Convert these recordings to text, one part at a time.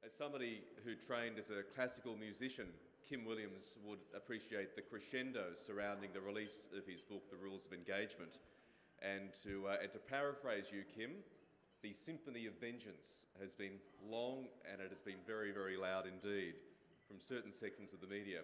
As somebody who trained as a classical musician, Kim Williams would appreciate the crescendo surrounding the release of his book, The Rules of Engagement. And to paraphrase you, Kim, the Symphony of Vengeance has been long and it has been very, very loud indeed from certain sections of the media.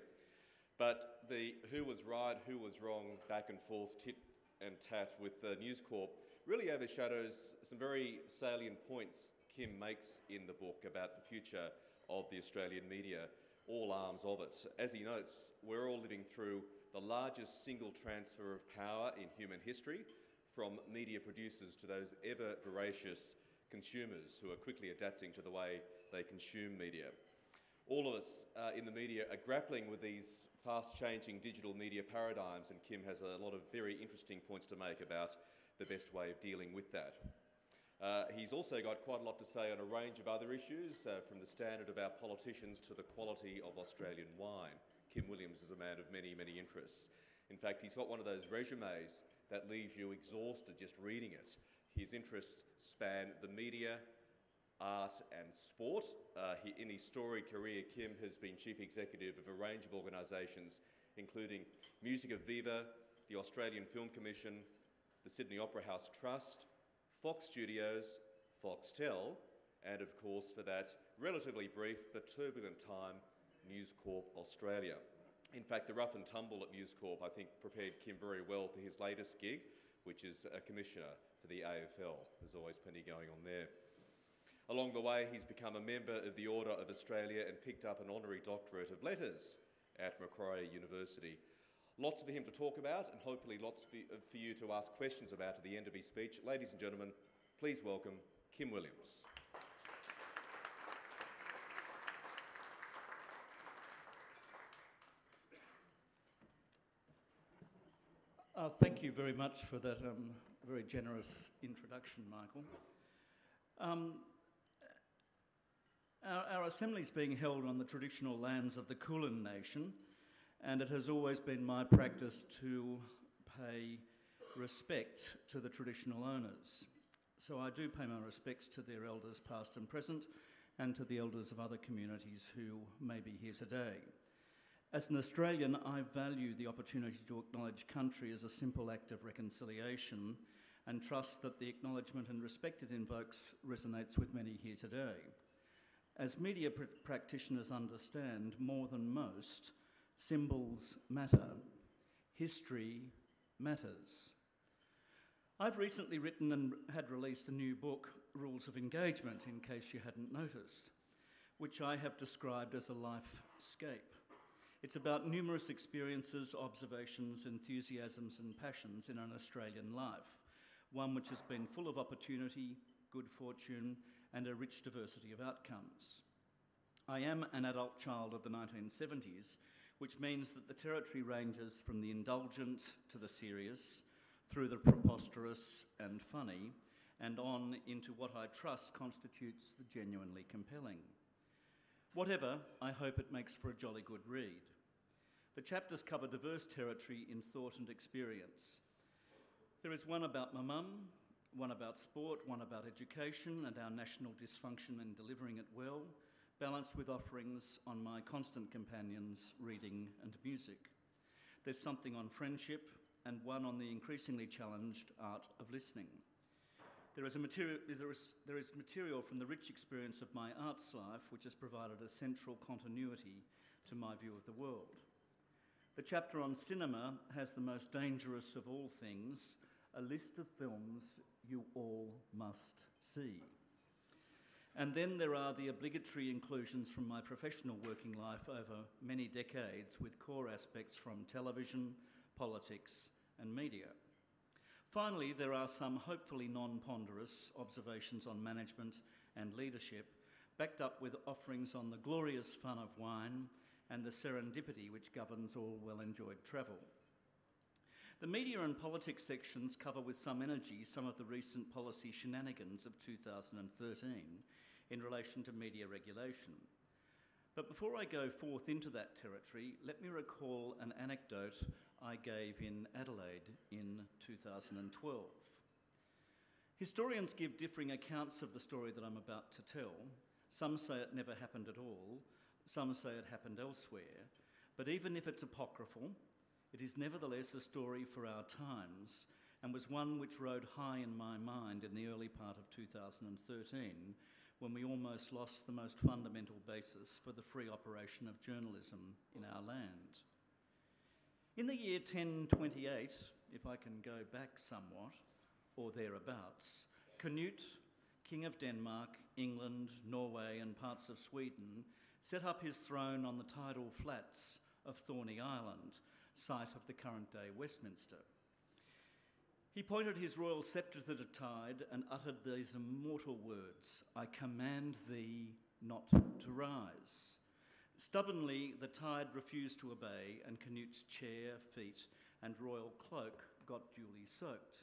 But the who was right, who was wrong, back and forth, tit and tat with News Corp really overshadows some very salient points Kim makes in the book about the future of the Australian media, all arms of it. As he notes, we're all living through the largest single transfer of power in human history, from media producers to those ever voracious consumers who are quickly adapting to the way they consume media. All of us in the media are grappling with these fast-changing digital media paradigms, and Kim has a lot of very interesting points to make about the best way of dealing with that. He's also got quite a lot to say on a range of other issues, from the standard of our politicians to the quality of Australian wine. Kim Williams is a man of many, many interests. In fact, he's got one of those resumes that leaves you exhausted just reading it. His interests span the media, art and sport. In his storied career, Kim has been chief executive of a range of organisations, including Musica Viva, the Australian Film Commission, the Sydney Opera House Trust, Fox Studios, Foxtel, and of course, for that relatively brief but turbulent time, News Corp Australia. In fact, the rough and tumble at News Corp, I think, prepared Kim very well for his latest gig, which is a commissioner for the AFL. There's always plenty going on there. Along the way, he's become a member of the Order of Australia and picked up an honorary doctorate of letters at Macquarie University. Lots for him to talk about, and hopefully lots for you to ask questions about at the end of his speech. Ladies and gentlemen, please welcome Kim Williams. Thank you very much for that very generous introduction, Michael. Our assembly is being held on the traditional lands of the Kulin Nation, and it has always been my practice to pay respect to the traditional owners. So I do pay my respects to their elders past and present, and to the elders of other communities who may be here today. As an Australian, I value the opportunity to acknowledge country as a simple act of reconciliation, and trust that the acknowledgement and respect it invokes resonates with many here today. As media practitioners understand, more than most, symbols matter. History matters. I've recently written and had released a new book, Rules of Engagement, in case you hadn't noticed, which I have described as a lifescape. It's about numerous experiences, observations, enthusiasms and passions in an Australian life, one which has been full of opportunity, good fortune and a rich diversity of outcomes. I am an adult child of the 1970s, which means that the territory ranges from the indulgent to the serious, through the preposterous and funny, and on into what I trust constitutes the genuinely compelling. Whatever, I hope it makes for a jolly good read. The chapters cover diverse territory in thought and experience. There is one about my mum, one about sport, one about education and our national dysfunction in delivering it well, balanced with offerings on my constant companions, reading and music. There's something on friendship and one on the increasingly challenged art of listening. There is material from the rich experience of my arts life, which has provided a central continuity to my view of the world. The chapter on cinema has the most dangerous of all things, a list of films you all must see. And then there are the obligatory inclusions from my professional working life over many decades, with core aspects from television, politics and media. Finally, there are some hopefully non-ponderous observations on management and leadership, backed up with offerings on the glorious fun of wine and the serendipity which governs all well-enjoyed travel. The media and politics sections cover with some energy some of the recent policy shenanigans of 2013 in relation to media regulation. But before I go forth into that territory, let me recall an anecdote I gave in Adelaide in 2012. Historians give differing accounts of the story that I'm about to tell, Some say it never happened at all, some say it happened elsewhere, but even if it's apocryphal, it is nevertheless a story for our times, and was one which rode high in my mind in the early part of 2013, when we almost lost the most fundamental basis for the free operation of journalism in our land. In the year 1028, if I can go back somewhat, or thereabouts, Canute, King of Denmark, England, Norway and parts of Sweden, set up his throne on the tidal flats of Thorney Island, site of the current-day Westminster. He pointed his royal sceptre to the tide and uttered these immortal words, "I command thee not to rise." Stubbornly, the tide refused to obey, and Canute's chair, feet and royal cloak got duly soaked.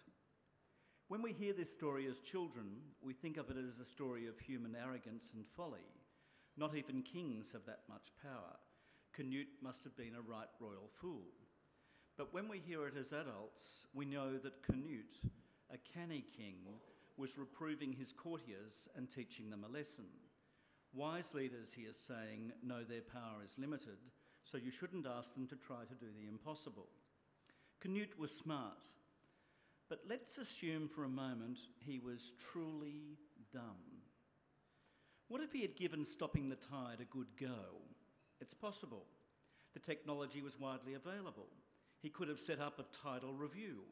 When we hear this story as children, we think of it as a story of human arrogance and folly. Not even kings have that much power. Canute must have been a right royal fool. But when we hear it as adults, we know that Canute, a canny king, was reproving his courtiers and teaching them a lesson. Wise leaders, he is saying, know their power is limited, so you shouldn't ask them to try to do the impossible. Canute was smart, but let's assume for a moment he was truly dumb. What if he had given stopping the tide a good go? It's possible. The technology was widely available. He could have set up a tidal review,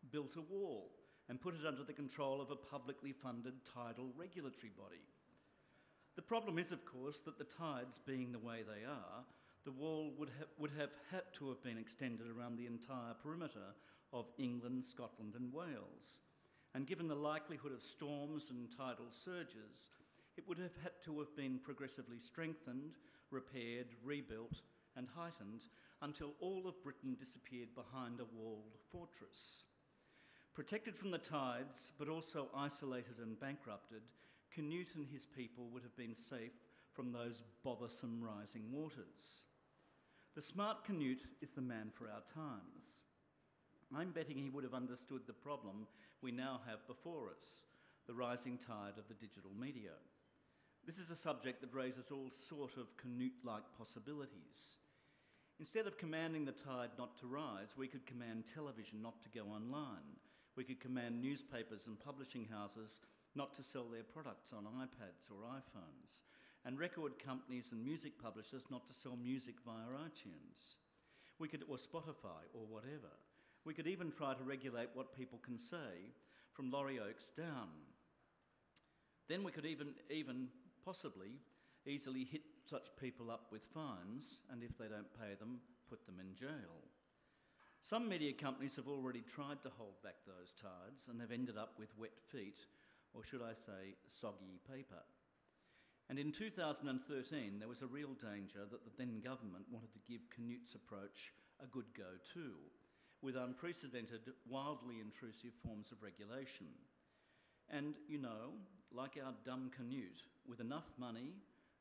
built a wall, and put it under the control of a publicly funded tidal regulatory body. The problem is, of course, that the tides being the way they are, the wall would have had to have been extended around the entire perimeter of England, Scotland and Wales. And given the likelihood of storms and tidal surges, it would have had to have been progressively strengthened, repaired, rebuilt and heightened until all of Britain disappeared behind a walled fortress. Protected from the tides, but also isolated and bankrupted, Canute and his people would have been safe from those bothersome rising waters. The smart Canute is the man for our times. I'm betting he would have understood the problem we now have before us, the rising tide of the digital media. This is a subject that raises all sort of Canute-like possibilities. Instead of commanding the tide not to rise, we could command television not to go online. We could command newspapers and publishing houses not to sell their products on iPads or iPhones, and record companies and music publishers not to sell music via iTunes. Or Spotify or whatever. We could even try to regulate what people can say from Laurie Oakes down. Then we could even possibly easily hit such people up with fines, and if they don't pay them, put them in jail. Some media companies have already tried to hold back those tides and have ended up with wet feet, or should I say, soggy paper. And in 2013, there was a real danger that the then government wanted to give Canute's approach a good go too, with unprecedented, wildly intrusive forms of regulation. And, you know, like our dumb Canute, with enough money,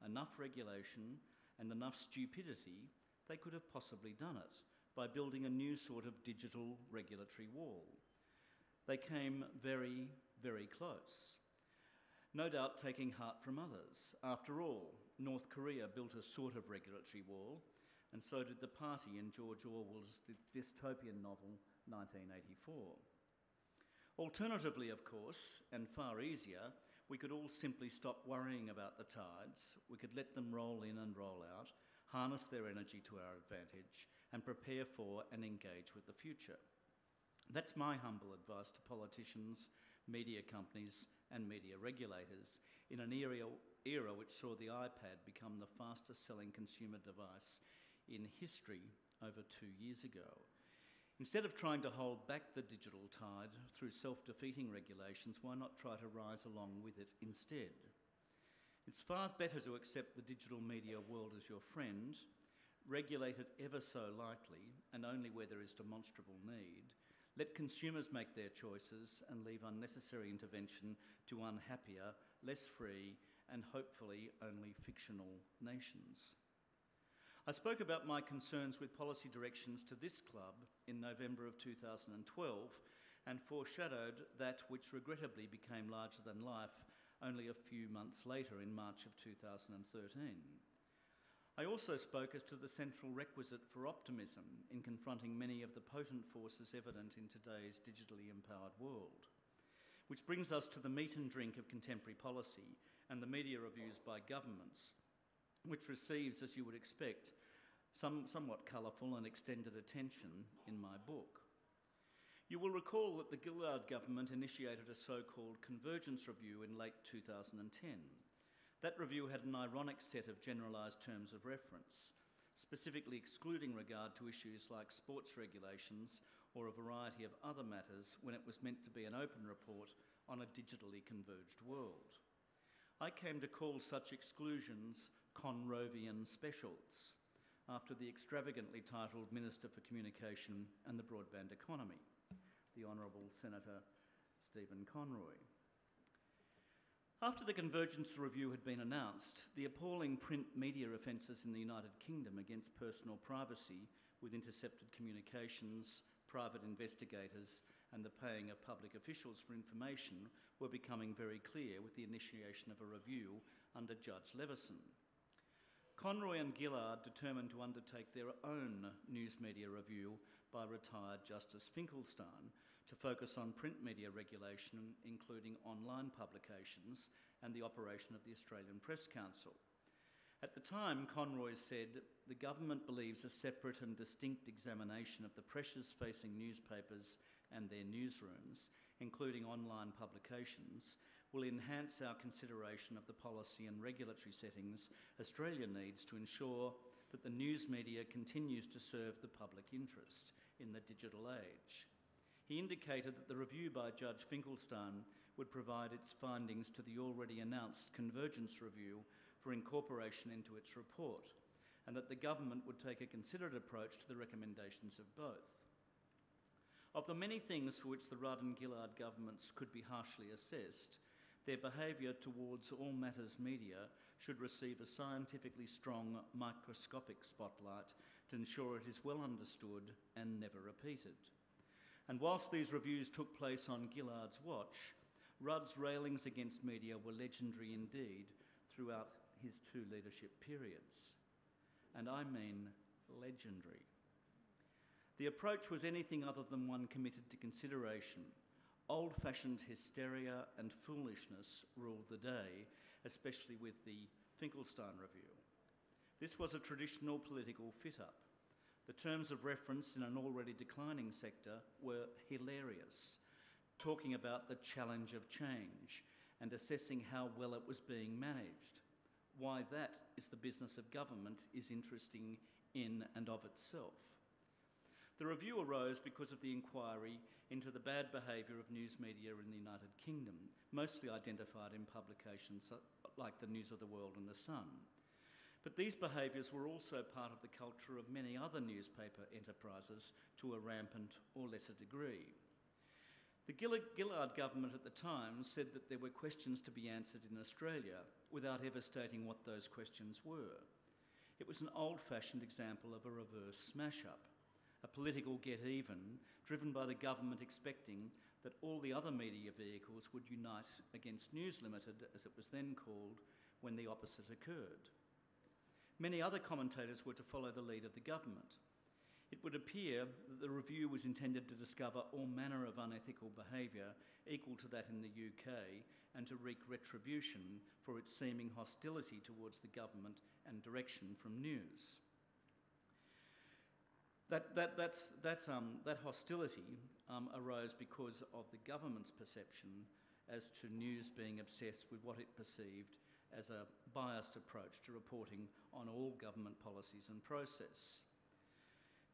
enough regulation, and enough stupidity, they could have possibly done it by building a new sort of digital regulatory wall. They came very, very close. No doubt taking heart from others. After all, North Korea built a sort of regulatory wall, and so did the party in George Orwell's dystopian novel 1984. Alternatively, of course, and far easier, we could all simply stop worrying about the tides. We could let them roll in and roll out, harness their energy to our advantage, and prepare for and engage with the future. That's my humble advice to politicians, media companies, and media regulators in an era which saw the iPad become the fastest-selling consumer device in history over 2 years ago. Instead of trying to hold back the digital tide through self-defeating regulations, why not try to rise along with it instead? It's far better to accept the digital media world as your friend, regulate it ever so lightly and only where there is demonstrable need, let consumers make their choices and leave unnecessary intervention to unhappier, less free and hopefully only fictional nations. I spoke about my concerns with policy directions to this club in November of 2012 and foreshadowed that which regrettably became larger than life only a few months later in March of 2013. I also spoke as to the central requisite for optimism in confronting many of the potent forces evident in today's digitally empowered world. Which brings us to the meat and drink of contemporary policy and the media reviews by governments, which receives, as you would expect, somewhat colourful and extended attention in my book. You will recall that the Gillard government initiated a so-called convergence review in late 2010. That review had an ironic set of generalised terms of reference, specifically excluding regard to issues like sports regulations or a variety of other matters when it was meant to be an open report on a digitally converged world. I came to call such exclusions Conrovian specials, after the extravagantly titled Minister for Communication and the Broadband Economy, the Honourable Senator Stephen Conroy. After the Convergence Review had been announced, the appalling print media offences in the United Kingdom against personal privacy with intercepted communications, private investigators and the paying of public officials for information were becoming very clear with the initiation of a review under Judge Leveson. Conroy and Gillard determined to undertake their own news media review by retired Justice Finkelstein to focus on print media regulation, including online publications and the operation of the Australian Press Council. At the time, Conroy said, "The government believes a separate and distinct examination of the pressures facing newspapers and their newsrooms, including online publications, will enhance our consideration of the policy and regulatory settings Australia needs to ensure that the news media continues to serve the public interest in the digital age." He indicated that the review by Judge Finkelstein would provide its findings to the already announced Convergence Review for incorporation into its report, and that the government would take a considered approach to the recommendations of both. Of the many things for which the Rudd and Gillard governments could be harshly assessed, their behaviour towards all matters media should receive a scientifically strong microscopic spotlight to ensure it is well understood and never repeated. And whilst these reviews took place on Gillard's watch, Rudd's railings against media were legendary indeed throughout his two leadership periods. And I mean legendary. The approach was anything other than one committed to consideration. Old-fashioned hysteria and foolishness ruled the day, especially with the Finkelstein Review. This was a traditional political fit-up. The terms of reference in an already declining sector were hilarious, talking about the challenge of change and assessing how well it was being managed. Why that is the business of government is interesting in and of itself. The review arose because of the inquiry into the bad behaviour of news media in the United Kingdom, mostly identified in publications like the News of the World and the Sun. But these behaviours were also part of the culture of many other newspaper enterprises to a rampant or lesser degree. The Gillard government at the time said that there were questions to be answered in Australia without ever stating what those questions were. It was an old-fashioned example of a reverse smash-up, a political get-even driven by the government expecting that all the other media vehicles would unite against News Limited, as it was then called, when the opposite occurred. Many other commentators were to follow the lead of the government. It would appear that the review was intended to discover all manner of unethical behaviour equal to that in the UK and to wreak retribution for its seeming hostility towards the government and direction from news. That hostility arose because of the government's perception as to news being obsessed with what it perceived as a biased approach to reporting on all government policies and process.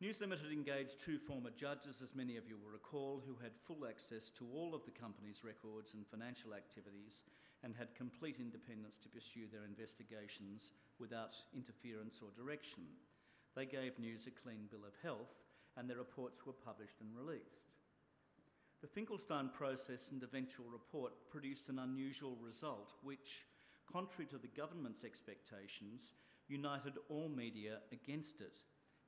News Limited engaged two former judges, as many of you will recall, who had full access to all of the company's records and financial activities and had complete independence to pursue their investigations without interference or direction. They gave News a clean bill of health and their reports were published and released. The Finkelstein process and eventual report produced an unusual result which, contrary to the government's expectations, united all media against it,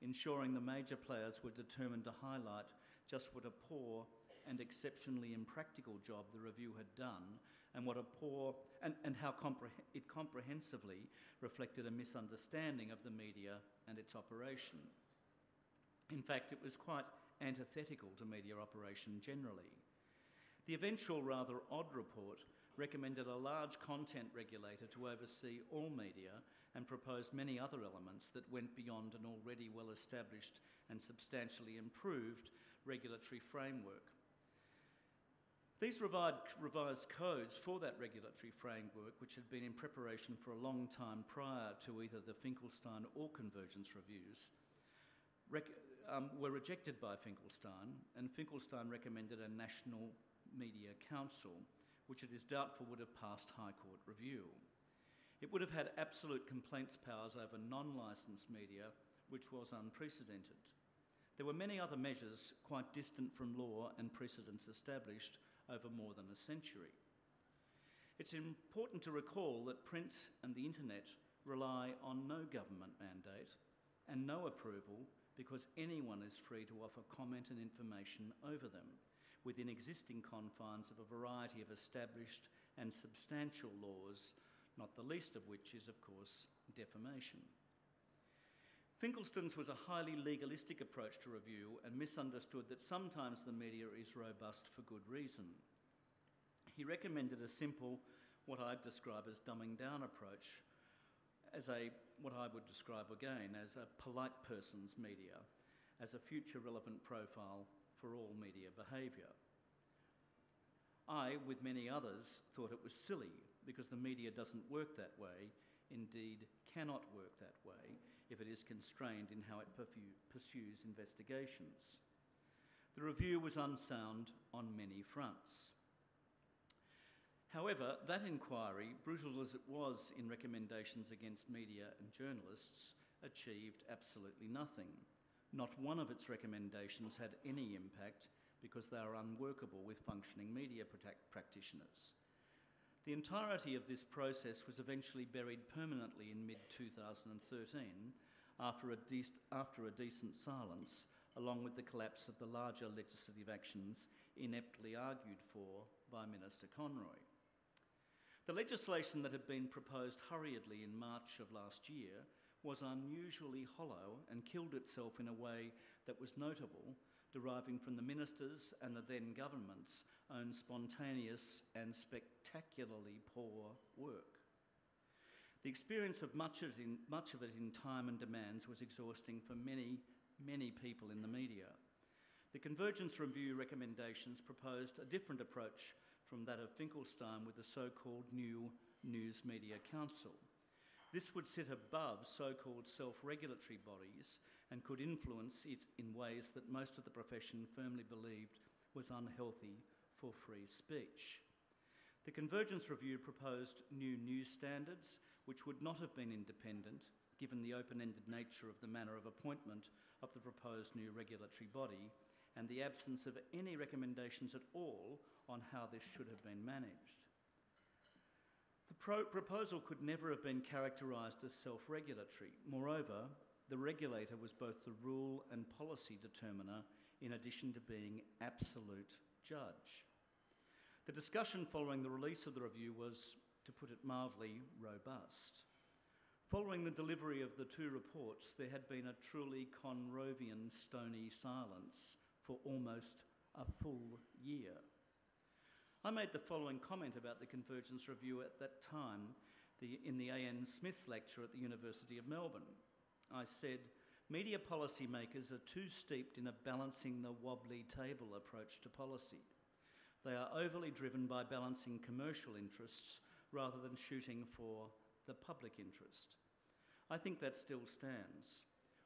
ensuring the major players were determined to highlight just what a poor and exceptionally impractical job the review had done and how it comprehensively reflected a misunderstanding of the media and its operation. In fact, it was quite antithetical to media operation generally. The eventual rather odd report recommended a large content regulator to oversee all media and proposed many other elements that went beyond an already well-established and substantially improved regulatory framework. These revised codes for that regulatory framework, which had been in preparation for a long time prior to either the Finkelstein or Convergence reviews, were rejected by Finkelstein, and Finkelstein recommended a National Media Council, which it is doubtful would have passed High Court review. It would have had absolute complaints powers over non-licensed media, which was unprecedented. There were many other measures quite distant from law and precedents established over more than a century. It's important to recall that print and the internet rely on no government mandate and no approval, because anyone is free to offer comment and information over them within existing confines of a variety of established and substantial laws, not the least of which is, of course, defamation. Finkelstein's was a highly legalistic approach to review and misunderstood that sometimes the media is robust for good reason. He recommended a simple, what I'd describe as dumbing down approach, as what I would describe again as a polite person's media, as a future relevant profile for all media behaviour. I, with many others, thought it was silly because the media doesn't work that way, indeed cannot work that way if it is constrained in how it pursues investigations. The review was unsound on many fronts. However, that inquiry, brutal as it was in recommendations against media and journalists, achieved absolutely nothing. Not one of its recommendations had any impact because they are unworkable with functioning media practitioners. The entirety of this process was eventually buried permanently in mid-2013 after a decent silence, along with the collapse of the larger legislative actions ineptly argued for by Minister Conroy. The legislation that had been proposed hurriedly in March of last year was unusually hollow and killed itself in a way that was notable, deriving from the ministers' and the then government's own spontaneous and spectacularly poor work. The experience of much of it in time and demands was exhausting for many, many people in the media. The Convergence Review recommendations proposed a different approach from that of Finkelstein with the so-called new News Media Council. This would sit above so-called self-regulatory bodies and could influence it in ways that most of the profession firmly believed was unhealthy for free speech. The Convergence Review proposed new news standards, which would not have been independent, given the open-ended nature of the manner of appointment of the proposed new regulatory body, and the absence of any recommendations at all on how this should have been managed. The proposal could never have been characterised as self-regulatory. Moreover, the regulator was both the rule and policy determiner in addition to being absolute judge. The discussion following the release of the review was, to put it mildly, robust. Following the delivery of the two reports, there had been a truly Conrovian stony silence for almost a full year. I made the following comment about the Convergence Review at that time in the A.N. Smith lecture at the University of Melbourne. I said, "Media policymakers are too steeped in a balancing the wobbly table approach to policy. They are overly driven by balancing commercial interests rather than shooting for the public interest." I think that still stands.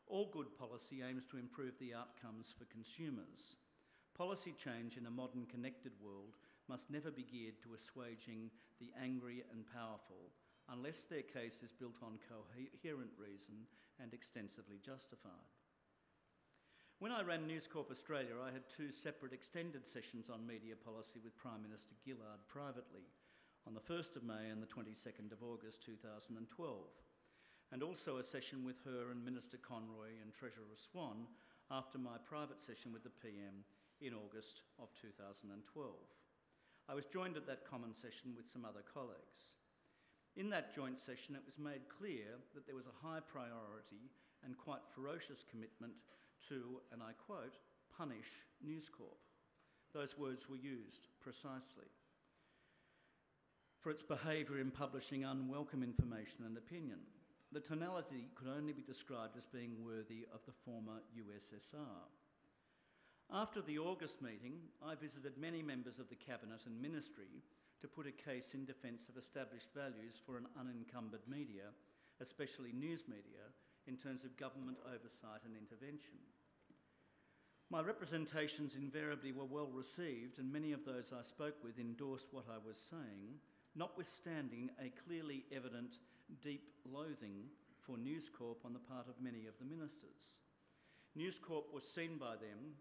All good policy aims to improve the outcomes for consumers. Policy change in a modern connected world must never be geared to assuaging the angry and powerful unless their case is built on coherent reason and extensively justified. When I ran News Corp Australia, I had two separate extended sessions on media policy with Prime Minister Gillard privately on the 1st of May and the 22nd of August 2012, and also a session with her and Minister Conroy and Treasurer Swan after my private session with the PM in August of 2012. I was joined at that common session with some other colleagues. In that joint session, it was made clear that there was a high priority and quite ferocious commitment to, and I quote, punish News Corp. Those words were used precisely. For its behaviour in publishing unwelcome information and opinion. The tonality could only be described as being worthy of the former USSR. After the August meeting, I visited many members of the Cabinet and Ministry to put a case in defence of established values for an unencumbered media, especially news media, in terms of government oversight and intervention. My representations invariably were well received, and many of those I spoke with endorsed what I was saying, notwithstanding a clearly evident deep loathing for News Corp on the part of many of the ministers. News Corp was seen by them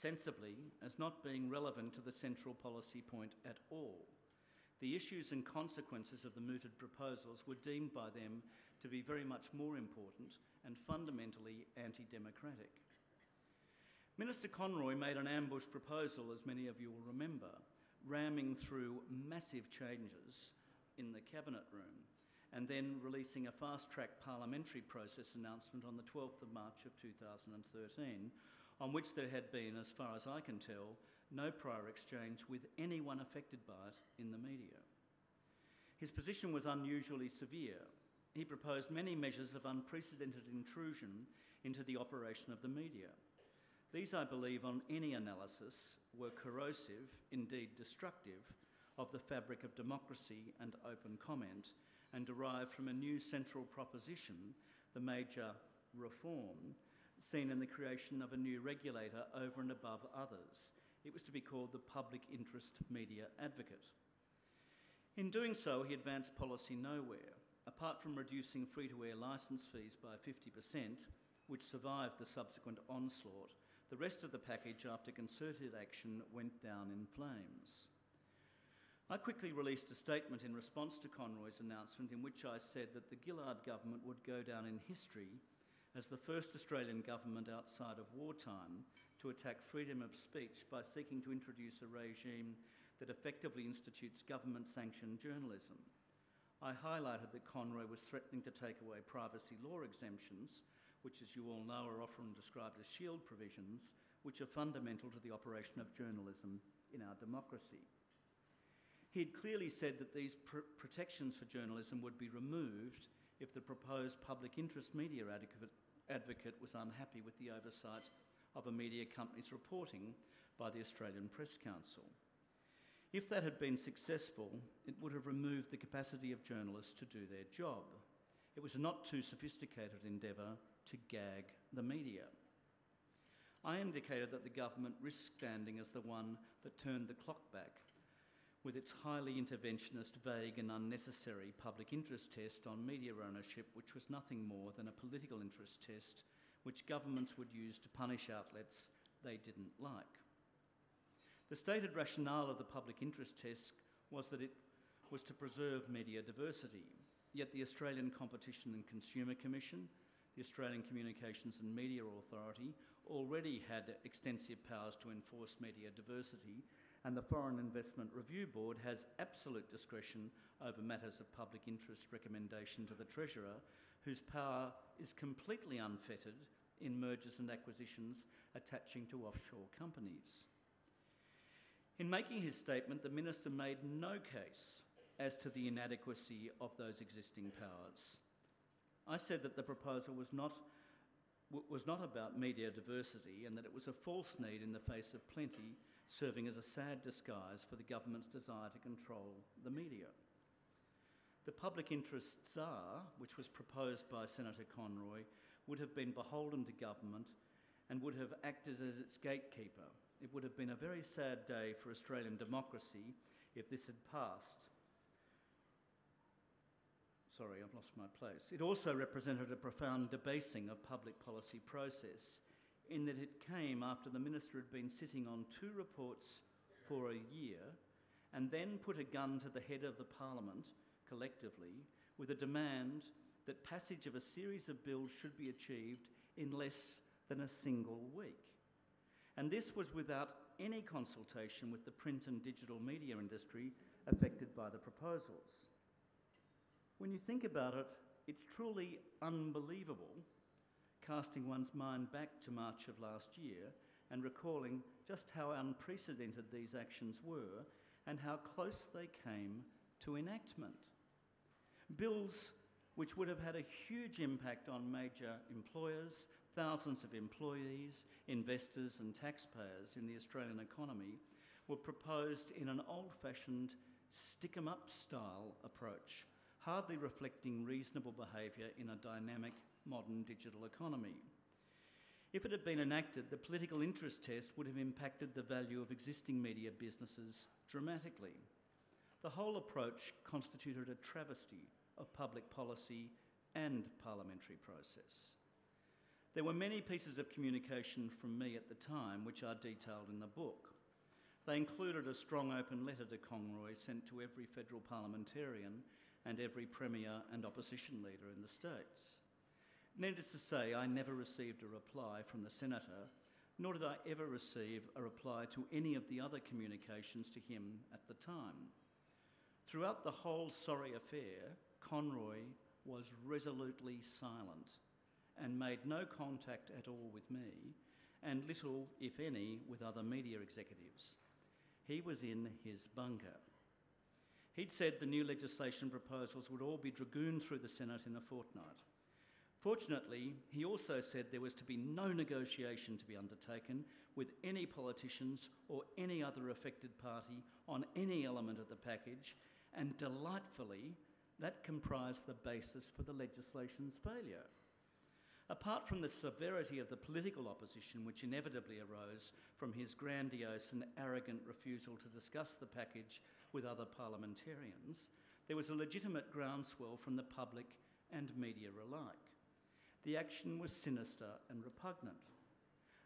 sensibly as not being relevant to the central policy point at all. The issues and consequences of the mooted proposals were deemed by them to be very much more important and fundamentally anti-democratic. Minister Conroy made an ambush proposal, as many of you will remember, ramming through massive changes in the Cabinet room and then releasing a fast-track parliamentary process announcement on the 12th of March of 2013, on which there had been, as far as I can tell, no prior exchange with anyone affected by it in the media. His position was unusually severe. He proposed many measures of unprecedented intrusion into the operation of the media. These, I believe, on any analysis, were corrosive, indeed destructive, of the fabric of democracy and open comment, and derived from a new central proposition, the major reform, seen in the creation of a new regulator over and above others. It was to be called the Public Interest Media Advocate. In doing so, he advanced policy nowhere. Apart from reducing free-to-air licence fees by 50%, which survived the subsequent onslaught, the rest of the package, after concerted action, went down in flames. I quickly released a statement in response to Conroy's announcement in which I said that the Gillard government would go down in history as the first Australian government outside of wartime to attack freedom of speech by seeking to introduce a regime that effectively institutes government-sanctioned journalism. I highlighted that Conroy was threatening to take away privacy law exemptions, which, as you all know, are often described as shield provisions, which are fundamental to the operation of journalism in our democracy. He had clearly said that these protections for journalism would be removed if the proposed public interest media advocate was unhappy with the oversight of a media company's reporting by the Australian Press Council. If that had been successful, it would have removed the capacity of journalists to do their job. It was a not too sophisticated endeavour to gag the media. I indicated that the government risked standing as the one that turned the clock back with its highly interventionist, vague and unnecessary public interest test on media ownership, which was nothing more than a political interest test which governments would use to punish outlets they didn't like. The stated rationale of the public interest test was that it was to preserve media diversity, yet the Australian Competition and Consumer Commission, the Australian Communications and Media Authority, already had extensive powers to enforce media diversity, and the Foreign Investment Review Board has absolute discretion over matters of public interest recommendation to the Treasurer, whose power is completely unfettered in mergers and acquisitions attaching to offshore companies. In making his statement, the Minister made no case as to the inadequacy of those existing powers. I said that the proposal was not about media diversity and that it was a false need in the face of plenty, serving as a sad disguise for the government's desire to control the media. The public interest czar, which was proposed by Senator Conroy, would have been beholden to government and would have acted as its gatekeeper. It would have been a very sad day for Australian democracy if this had passed. Sorry, I've lost my place. It also represented a profound debasing of public policy process in that it came after the Minister had been sitting on 2 reports for a year and then put a gun to the head of the Parliament, collectively, with a demand that passage of a series of bills should be achieved in less than a single week. And this was without any consultation with the print and digital media industry affected by the proposals. When you think about it, it's truly unbelievable, casting one's mind back to March of last year and recalling just how unprecedented these actions were and how close they came to enactment. Bills which would have had a huge impact on major employers, thousands of employees, investors and taxpayers in the Australian economy were proposed in an old-fashioned stick-em-up style approach, hardly reflecting reasonable behaviour in a dynamic modern digital economy. If it had been enacted, the political interest test would have impacted the value of existing media businesses dramatically. The whole approach constituted a travesty of public policy and parliamentary process. There were many pieces of communication from me at the time which are detailed in the book. They included a strong open letter to Conroy sent to every federal parliamentarian and every premier and opposition leader in the states. Needless to say, I never received a reply from the senator, nor did I ever receive a reply to any of the other communications to him at the time. Throughout the whole sorry affair, Conroy was resolutely silent and made no contact at all with me, and little, if any, with other media executives. He was in his bunker. He'd said the new legislation proposals would all be dragooned through the Senate in a fortnight. Fortunately, he also said there was to be no negotiation to be undertaken with any politicians or any other affected party on any element of the package, and delightfully, that comprised the basis for the legislation's failure. Apart from the severity of the political opposition which inevitably arose from his grandiose and arrogant refusal to discuss the package with other parliamentarians, there was a legitimate groundswell from the public and media alike. The action was sinister and repugnant.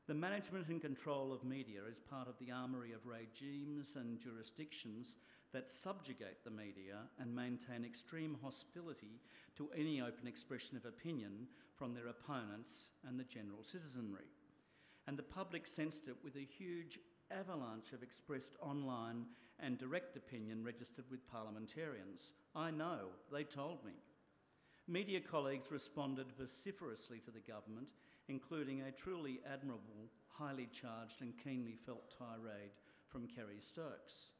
The management and control of media is part of the armoury of regimes and jurisdictions that subjugate the media and maintain extreme hostility to any open expression of opinion from their opponents and the general citizenry. And the public sensed it with a huge avalanche of expressed online and direct opinion registered with parliamentarians. I know, they told me. Media colleagues responded vociferously to the government, including a truly admirable, highly charged and keenly felt tirade from Kerry Stokes.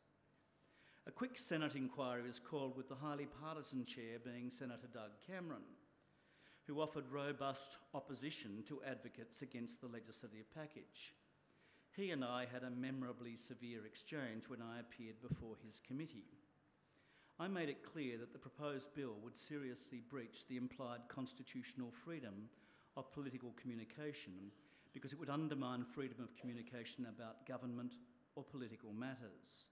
A quick Senate inquiry was called, with the highly partisan chair being Senator Doug Cameron, who offered robust opposition to advocates against the legislative package. He and I had a memorably severe exchange when I appeared before his committee. I made it clear that the proposed bill would seriously breach the implied constitutional freedom of political communication because it would undermine freedom of communication about government or political matters.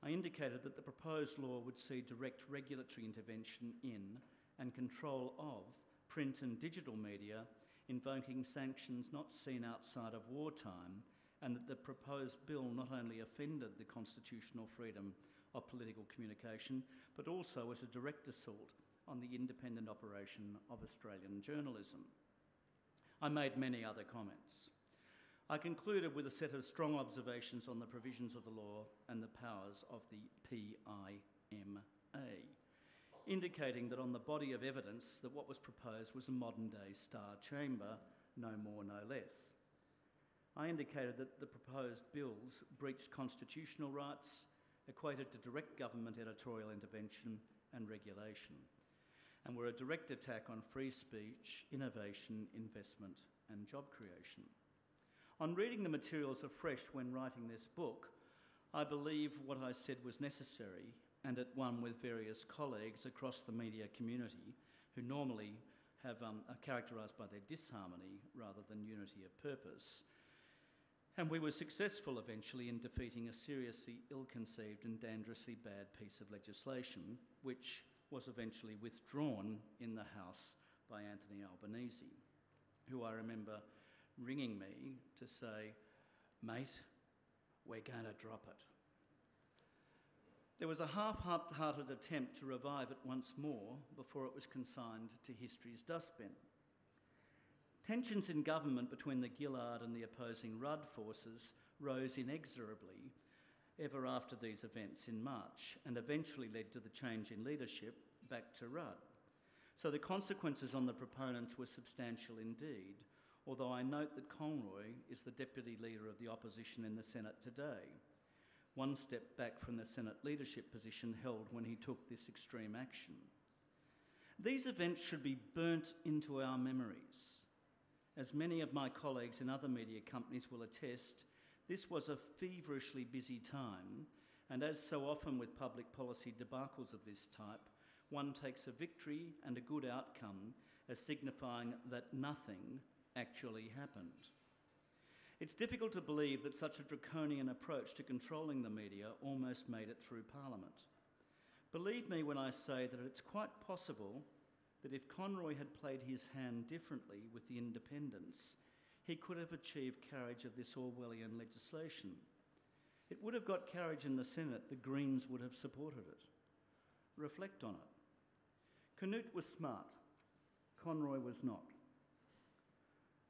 I indicated that the proposed law would see direct regulatory intervention in and control of print and digital media, invoking sanctions not seen outside of wartime, and that the proposed bill not only offended the constitutional freedom of political communication, but also was a direct assault on the independent operation of Australian journalism. I made many other comments. I concluded with a set of strong observations on the provisions of the law and the powers of the PIMA, indicating that on the body of evidence that what was proposed was a modern-day Star Chamber, no more, no less. I indicated that the proposed bills breached constitutional rights, equated to direct government editorial intervention and regulation, and were a direct attack on free speech, innovation, investment and job creation. On reading the materials afresh when writing this book, I believe what I said was necessary, and at one with various colleagues across the media community who normally are characterised by their disharmony rather than unity of purpose. And we were successful eventually in defeating a seriously ill-conceived and dangerously bad piece of legislation, which was eventually withdrawn in the House by Anthony Albanese, who I remember ringing me to say, "Mate, we're going to drop it." There was a half-hearted attempt to revive it once more before it was consigned to history's dustbin. Tensions in government between the Gillard and the opposing Rudd forces rose inexorably ever after these events in March and eventually led to the change in leadership back to Rudd. So the consequences on the proponents were substantial indeed, although I note that Conroy is the Deputy Leader of the Opposition in the Senate today, one step back from the Senate leadership position held when he took this extreme action. These events should be burnt into our memories. As many of my colleagues in other media companies will attest, this was a feverishly busy time, and as so often with public policy debacles of this type, one takes a victory and a good outcome as signifying that nothing actually happened. It's difficult to believe that such a draconian approach to controlling the media almost made it through Parliament. Believe me when I say that it's quite possible that if Conroy had played his hand differently with the independents, he could have achieved carriage of this Orwellian legislation. It would have got carriage in the Senate. The Greens would have supported it. Reflect on it. Canute was smart. Conroy was not.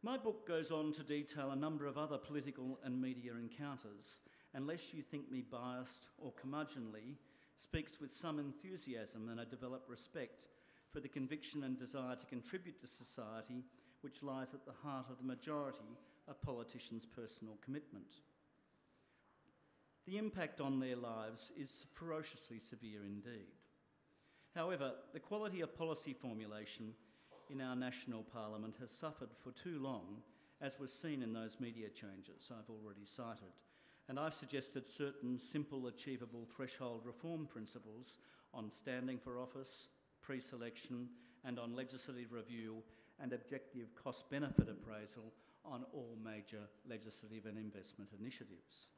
My book goes on to detail a number of other political and media encounters, and lest you think me biased or curmudgeonly, speaks with some enthusiasm and a developed respect for the conviction and desire to contribute to society which lies at the heart of the majority of politicians' personal commitment. The impact on their lives is ferociously severe indeed. However, the quality of policy formulation in our national parliament has suffered for too long, as was seen in those media changes I've already cited, and I've suggested certain simple, achievable threshold reform principles on standing for office, pre-selection, and on legislative review and objective cost-benefit appraisal on all major legislative and investment initiatives.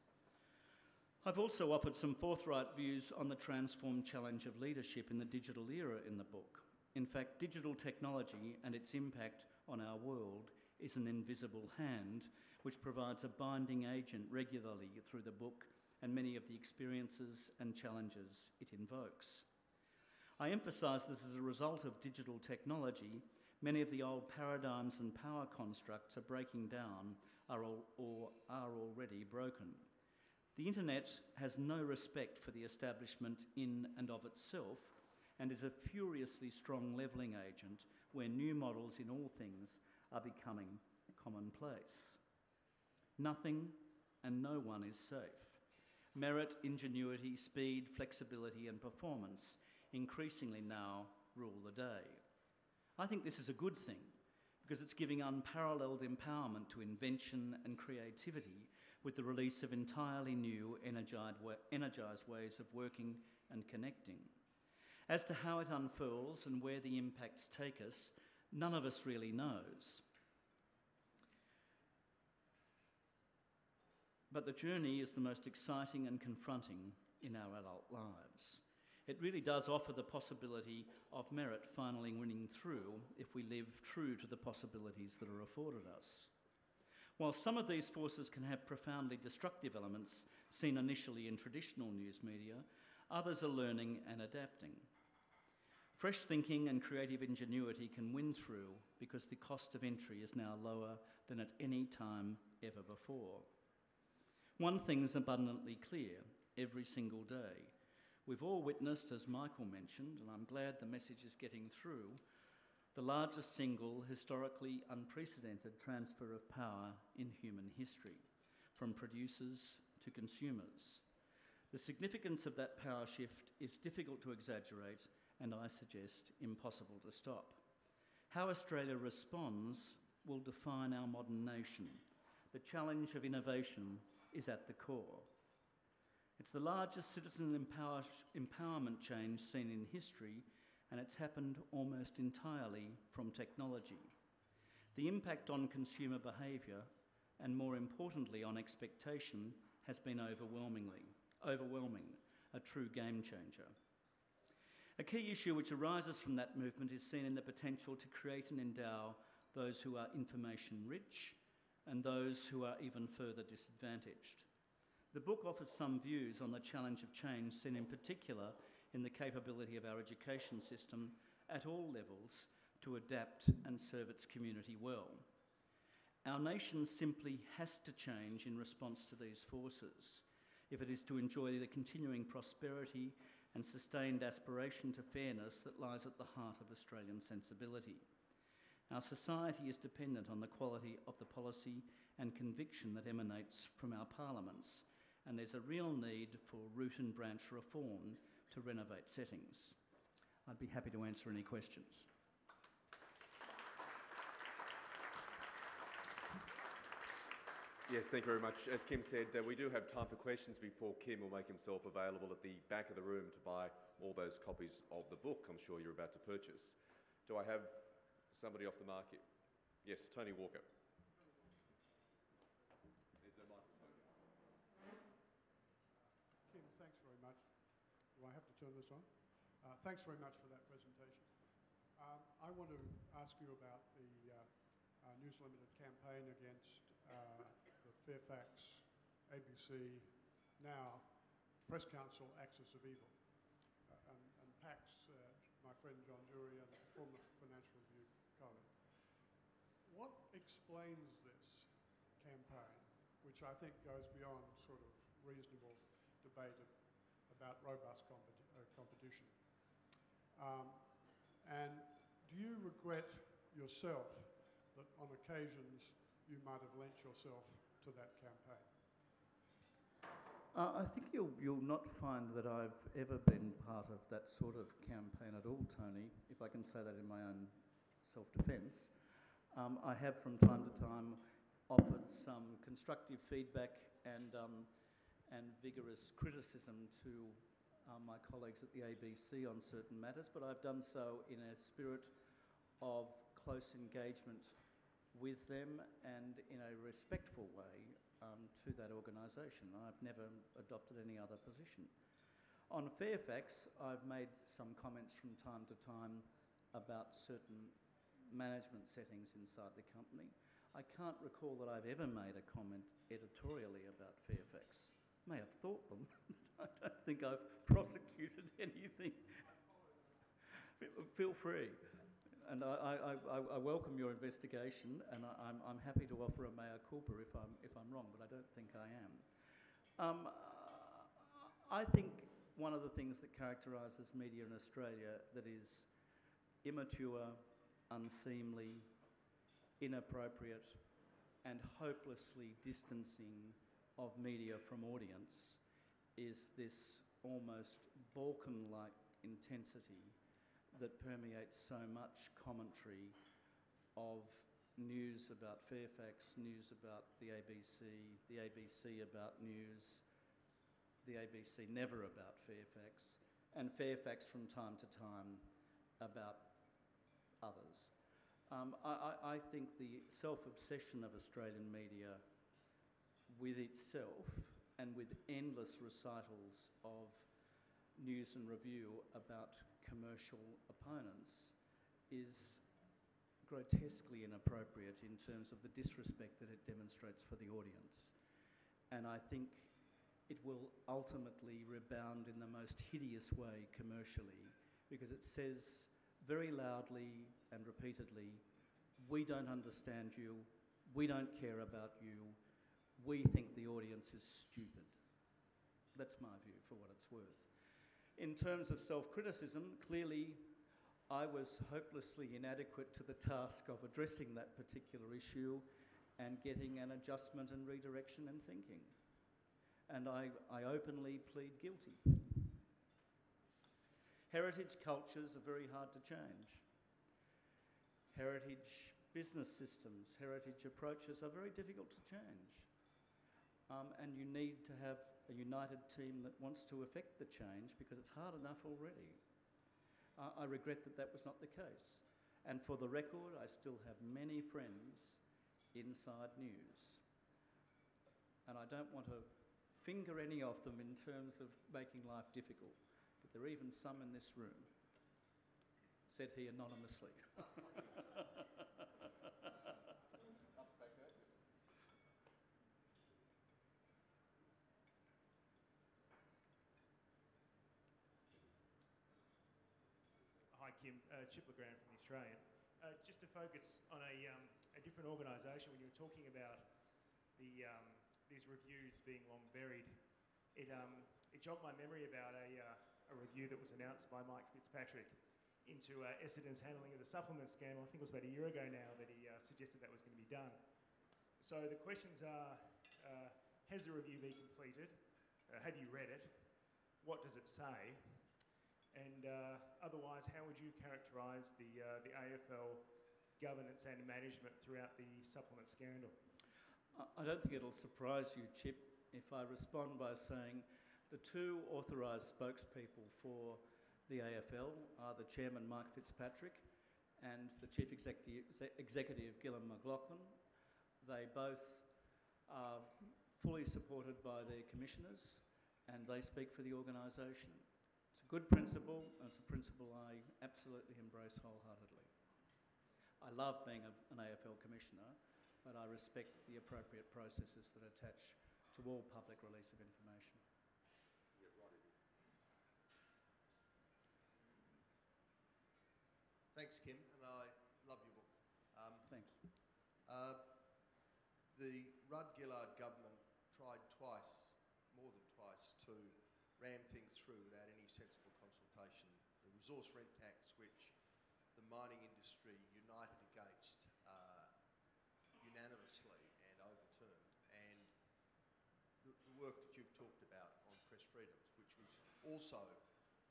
I've also offered some forthright views on the transformed challenge of leadership in the digital era in the book. In fact, digital technology and its impact on our world is an invisible hand which provides a binding agent regularly through the book and many of the experiences and challenges it invokes. I emphasise this as a result of digital technology. Many of the old paradigms and power constructs are breaking down or are already broken. The internet has no respect for the establishment in and of itself and is a furiously strong levelling agent where new models in all things are becoming commonplace. Nothing and no one is safe. Merit, ingenuity, speed, flexibility and performance increasingly now rule the day. I think this is a good thing because it's giving unparalleled empowerment to invention and creativity with the release of entirely new, energised ways of working and connecting. As to how it unfurls and where the impacts take us, none of us really knows. But the journey is the most exciting and confronting in our adult lives. It really does offer the possibility of merit finally winning through if we live true to the possibilities that are afforded us. While some of these forces can have profoundly destructive elements seen initially in traditional news media, others are learning and adapting. Fresh thinking and creative ingenuity can win through because the cost of entry is now lower than at any time ever before. One thing's abundantly clear every single day. We've all witnessed, as Michael mentioned, and I'm glad the message is getting through, the largest single, historically unprecedented transfer of power in human history, from producers to consumers. The significance of that power shift is difficult to exaggerate and, I suggest, impossible to stop. How Australia responds will define our modern nation. The challenge of innovation is at the core. It's the largest citizen empowerment change seen in history, and it's happened almost entirely from technology. The impact on consumer behaviour, and more importantly on expectation, has been overwhelming, a true game changer. A key issue which arises from that movement is seen in the potential to create and endow those who are information rich and those who are even further disadvantaged. The book offers some views on the challenge of change, seen in particular in the capability of our education system at all levels to adapt and serve its community well. Our nation simply has to change in response to these forces if it is to enjoy the continuing prosperity and sustained aspiration to fairness that lies at the heart of Australian sensibility. Our society is dependent on the quality of the policy and conviction that emanates from our parliaments, and there's a real need for root and branch reform to renovate settings. I'd be happy to answer any questions. Yes, thank you very much. As Kim said, we do have time for questions before Kim will make himself available at the back of the room to buy all those copies of the book I'm sure you're about to purchase. Do I have somebody off the mark here? Yes, Tony Walker. There's a microphone. Kim, thanks very much. Do I have to turn this on? Thanks very much for that presentation. I want to ask you about the News Limited campaign against the Fairfax ABC Now Press Council Axis of Evil. And PAX, my friend John Dury, and the former Financial Review colleague. What explains this campaign, which I think goes beyond sort of reasonable debate about robust competition? And do you regret yourself that on occasions you might have lent yourself to that campaign? I think you'll not find that I've ever been part of that sort of campaign at all, Tony, if I can say that in my own self-defence. I have from time to time offered some constructive feedback and vigorous criticism to my colleagues at the ABC on certain matters, but I've done so in a spirit of close engagement with them and in a respectful way to that organisation. I've never adopted any other position. On Fairfax, I've made some comments from time to time about certain management settings inside the company. I can't recall that I've ever made a comment editorially about Fairfax. May have thought them, but I don't think I've prosecuted anything. Feel free. And I welcome your investigation, and I'm happy to offer a mea culpa if I'm wrong, but I don't think I am. I think one of the things that characterises media in Australia that is immature, unseemly, inappropriate, and hopelessly distancing of media from audience is this almost Balkan-like intensity that permeates so much commentary of news about Fairfax, news about the ABC about news, the ABC never about Fairfax, and Fairfax from time to time about others. I think the self-obsession of Australian media with itself and with endless recitals of news and review about commercial opponents is grotesquely inappropriate in terms of the disrespect that it demonstrates for the audience. And I think it will ultimately rebound in the most hideous way commercially, because it says very loudly and repeatedly, we don't understand you, we don't care about you, we think the audience is stupid. That's my view, for what it's worth. In terms of self-criticism, clearly I was hopelessly inadequate to the task of addressing that particular issue and getting an adjustment and redirection in thinking. And I openly plead guilty. Heritage cultures are very hard to change. Heritage business systems, heritage approaches are very difficult to change. And you need to have a united team that wants to effect the change, because it's hard enough already. I regret that that was not the case. And for the record, I still have many friends inside news. And I don't want to finger any of them in terms of making life difficult, but there are even some in this room, said he anonymously. Hi Kim, Chip LeGrand from The Australian. Just to focus on a a different organisation, when you were talking about these reviews being long buried, it jogged my memory about a review that was announced by Mike Fitzpatrick into Essendon's handling of the supplement scandal. I think it was about a year ago now that he suggested that was going to be done. So the questions are, has the review been completed? Have you read it? What does it say? And otherwise, how would you characterise the AFL governance and management throughout the supplement scandal? I don't think it'll surprise you, Chip, if I respond by saying the two authorised spokespeople for the AFL are the chairman, Mike Fitzpatrick, and the chief executive, Gillon McLachlan. They both are fully supported by their commissioners, and they speak for the organisation. It's a good principle, and it's a principle I absolutely embrace wholeheartedly. I love being an AFL commissioner, but I respect the appropriate processes that attach to all public release of information. Thanks, Kim, and I love your book. Thanks. The Rudd-Gillard government tried twice, more than twice, to ram things through without any sensible consultation. The resource rent tax, which the mining industry united against unanimously and overturned, and the work that you've talked about on press freedoms, which was also,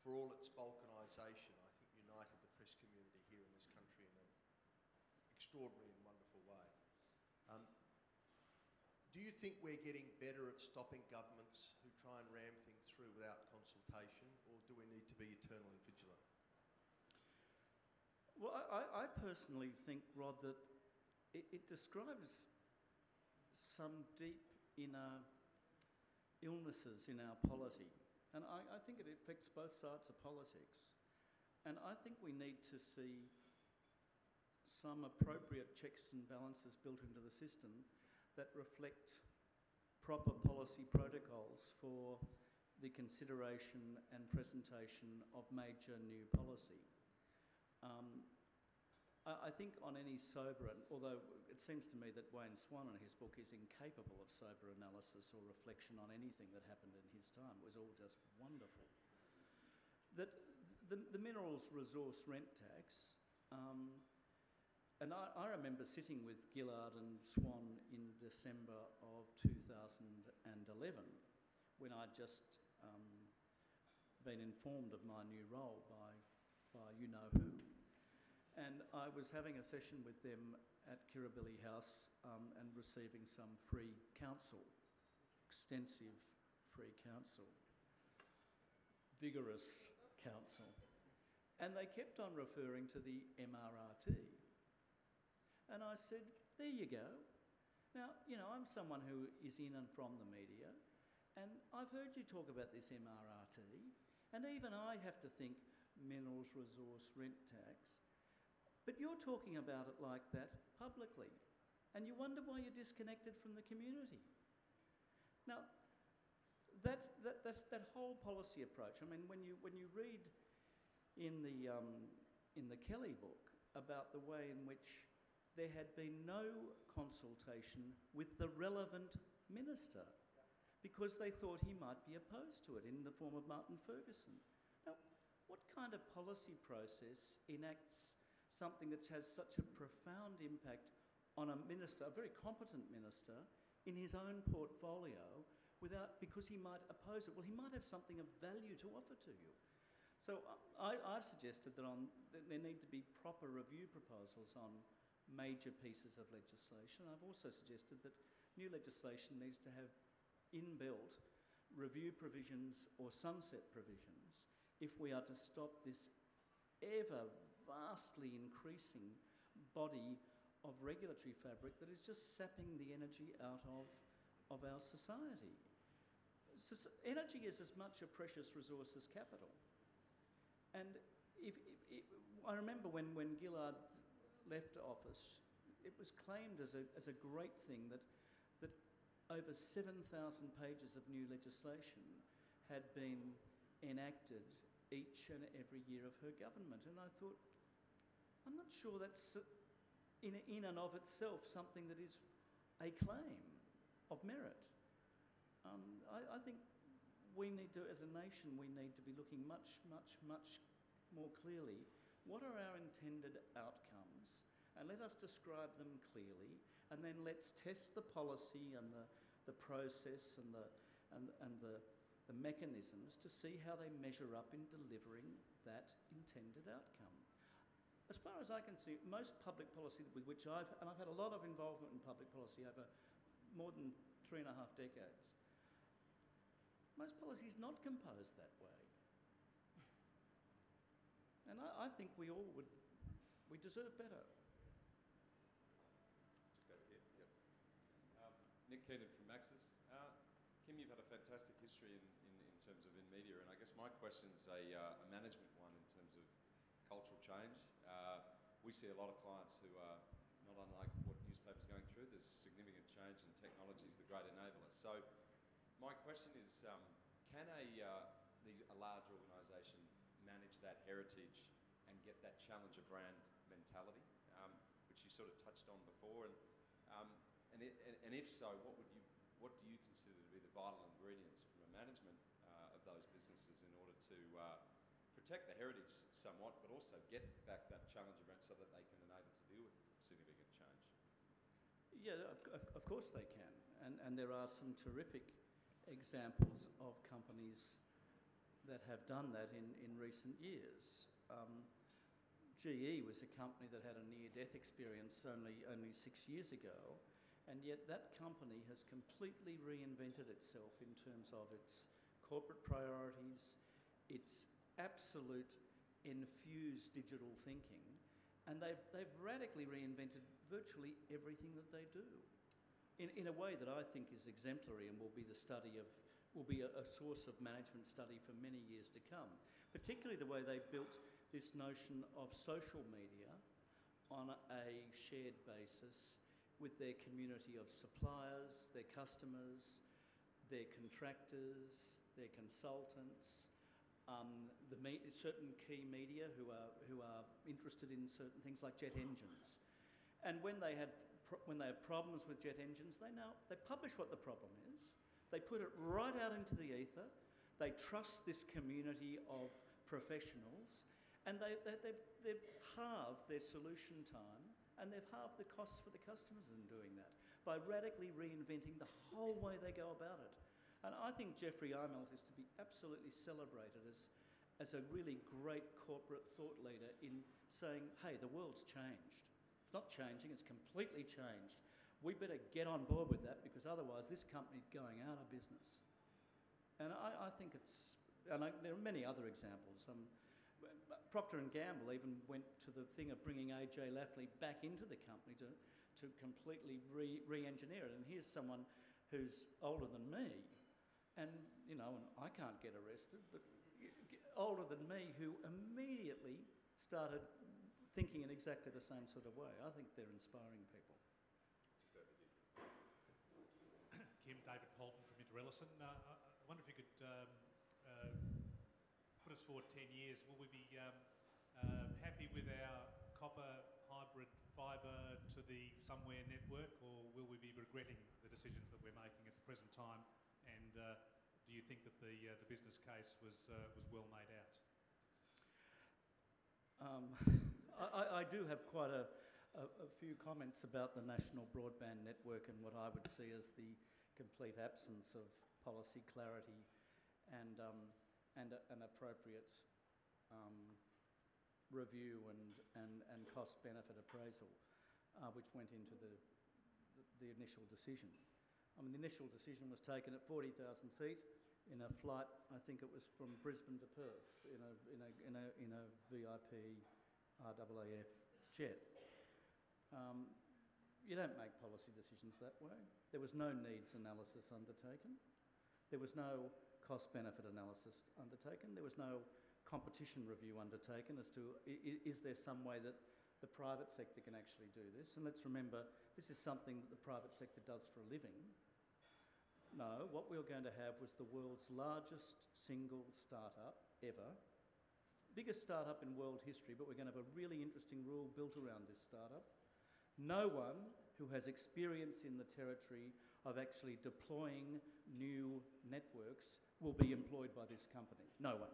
for all its balkanisation, I think united the press community here in this country in an extraordinary and wonderful way. Do you think we're getting better at stopping governments who try and ram things through without consultation, or do we need to be eternally vigilant? Well, I personally think, Rod, that it describes some deep inner illnesses in our polity. And I think it affects both sides of politics. And I think we need to see some appropriate checks and balances built into the system that reflect proper policy protocols for the consideration and presentation of major new policy. I think on any sober, although it seems to me that Wayne Swan in his book is incapable of sober analysis or reflection on anything that happened in his time. It was all just wonderful. That the minerals resource rent tax, and I remember sitting with Gillard and Swan in December of 2011 when I'd just been informed of my new role by you-know-who. And I was having a session with them at Kirribilli House and receiving some free counsel, extensive free counsel, vigorous counsel. And they kept on referring to the MRRT. And I said, there you go. Now, you know, I'm someone who is in and from the media, and I've heard you talk about this MRRT, and even I have to think minerals resource rent tax. But you're talking about it like that publicly, and you wonder why you're disconnected from the community. Now, that whole policy approach, I mean, when you read in the Kelly book about the way in which there had been no consultation with the relevant minister because they thought he might be opposed to it in the form of Martin Ferguson. Now, what kind of policy process enacts something that has such a profound impact on a minister, a very competent minister, in his own portfolio because he might oppose it? Well, he might have something of value to offer to you. So I've suggested that there need to be proper review proposals on major pieces of legislation. I've also suggested that new legislation needs to have inbuilt review provisions or sunset provisions if we are to stop this ever vastly increasing body of regulatory fabric that is just sapping the energy out of our society. Energy is as much a precious resource as capital. And I remember when Gillard left office, it was claimed as a great thing that over 7,000 pages of new legislation had been enacted each and every year of her government. And I thought, I'm not sure that's in and of itself something that is a claim of merit. I think we need to, as a nation, we need to be looking much, much, much more clearly. What are our intended outcomes? And let us describe them clearly, and then let's test the policy and the process and the mechanisms to see how they measure up in delivering that intended outcome. As far as I can see, most public policy with which I've had a lot of involvement in public policy over more than 3.5 decades, most policy is not composed that way. And I think we deserve better. Just over here, yep. Nick Keenan from Maxis. Kim, you've had a fantastic history in terms of in media, and I guess my question's a management one in terms of cultural change. We see a lot of clients who are not unlike what newspapers are going through. There's significant change in technology is the great enabler. So my question is, can a large organisation manage that heritage and get that challenger brand mentality, which you sort of touched on before? And if so, what do you consider to be the vital ingredients from a management of those businesses in order to protect the heritage somewhat, but also get back that challenger brand so that they can enable to deal with significant change? Yeah, of course they can. And there are some terrific examples of companies that have done that in recent years. GE was a company that had a near-death experience only 6 years ago, and yet that company has completely reinvented itself in terms of its corporate priorities, its absolute infused digital thinking, and they've radically reinvented virtually everything that they do in a way that I think is exemplary and will be a source of management study for many years to come. Particularly the way they built this notion of social media on a shared basis with their community of suppliers, their customers, their contractors, their consultants, certain key media who are interested in certain things like jet engines. And when they have problems with jet engines, they publish what the problem is. They put it right out into the ether. They trust this community of professionals, and they've halved their solution time, and they've halved the costs for the customers in doing that by radically reinventing the whole way they go about it. And I think Jeffrey Immelt is to be absolutely celebrated as a really great corporate thought leader in saying, hey, the world's changed. It's not changing, it's completely changed. We better get on board with that, because otherwise this company's going out of business. And I think there are many other examples. Procter & Gamble even went to the thing of bringing A.J. Lafley back into the company to completely re-engineer it. And here's someone who's older than me, and I can't get arrested, but older than me, who immediately started thinking in exactly the same sort of way. I think they're inspiring people. Kim, David Polton from Interellison. I wonder if you could put us forward 10 years. Will we be happy with our copper hybrid fibre to the somewhere network, or will we be regretting the decisions that we're making at the present time? And do you think that the business case was well made out? I do have quite a few comments about the National Broadband Network and what I would see as the complete absence of policy clarity and an appropriate review and cost-benefit appraisal, which went into the initial decision. I mean, the initial decision was taken at 40,000 feet in a flight. I think it was from Brisbane to Perth in a VIP RAAF jet. You don't make policy decisions that way. There was no needs analysis undertaken. There was no cost-benefit analysis undertaken. There was no competition review undertaken as to is there some way that the private sector can actually do this. And let's remember, this is something that the private sector does for a living. No, what we were going to have was the world's largest single startup ever, biggest startup in world history, but we're going to have a really interesting rule built around this startup. No one who has experience in the territory of actually deploying new networks will be employed by this company. No one.